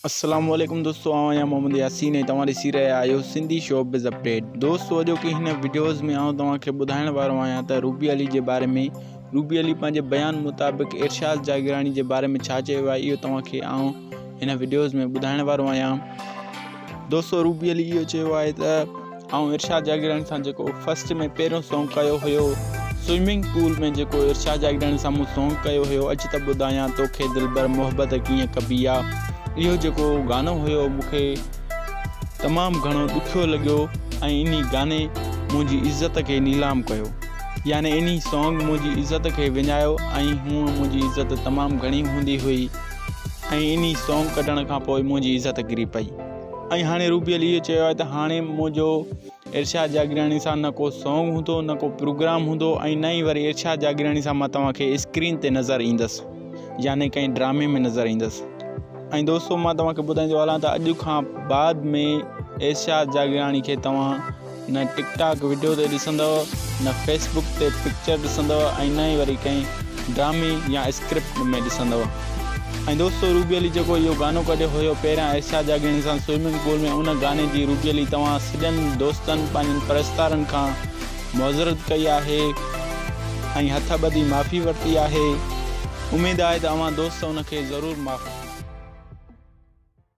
अस्सलाम वालेकुम दोस्तों, आया मोहम्मद यासीन है तव्हां ॾिसी रहिया आहियो सिंधी शोबिज़ अपडेट। दोस्तों अॼोकी हिन वीडियोज़ में आउं तव्हांखे ॿुधाइण वारो आहियां त रूबी अली जे बारे में। रूबी अली पंहिंजे बयान मुताबिक़ इरशाद जागरानी जे बारे में छा चयो आहे इहो तव्हांखे आउं हिन वीडियोज़ में ॿुधाइण वारो आहियां। दोस्तों रूबी अली इहो चयो आहे त आउं इरशाद जागरानी सां जेको फर्स्ट में पहिरियों सॉन्ग कयो हुयो स्विमिंग पूल में, जेको इरशाद जागरानी सां मूं सॉन्ग कयो हुयो अच त ॿुधायां तोखे दिलबर मोहब्बत कीअं कबी आहे। इहो जेको गानो हुयो मूंखे तमामु घणो ॾुखियो लॻियो ऐं इन गाने मुंहिंजी इज़त खे नीलाम कयो, यानी इन सॉन्ग मुंहिंजी इज़त खे विञायो ऐं हूअं मुंहिंजी इज़त तमामु घणी हूंदी हुई ऐं इन सॉन्ग कढण खां पोइ मुंहिंजी इज़त किरी पई। ऐं हाणे रूबी अली इहो चयो आहे त हाणे मुंहिंजो इरशाद जागरानी सां न को सॉन्ग हूंदो न को प्रोग्राम हूंदो ऐं न ई वरी इरशाद जागरानी सां मां तव्हांखे स्क्रीन ते नज़र ईंदुसि, यानी कंहिं ड्रामे में नज़र ईंदुसि। ऐं दोस्तों मां तव्हांखे ॿुधाईंदो हलां त अॼु खां बाद में इरशाद जागरानी खे तव्हां न टिकटॉक वीडियो ते ॾिसंदव, न फेसबुक ते पिक्चर ॾिसंदव ऐं न ई वरी कंहिं ड्रामे या स्क्रिप्ट में ॾिसंदव। ऐं दोस्तों रूबी अली जेको इहो गानो कढियो हुयो पहिरियां इरशाद जागरानी सां स्विमिंग पूल में, उन गाने जी रूबी अली तव्हां सॼनि दोस्तनि पंहिंजनि परस्तारनि खां मुआज़रत कई आहे ऐं हथ ॿधी माफ़ी वरिती आहे। उमेदु आहे त अव्हां दोस्त उनखे ज़रूरु माफ़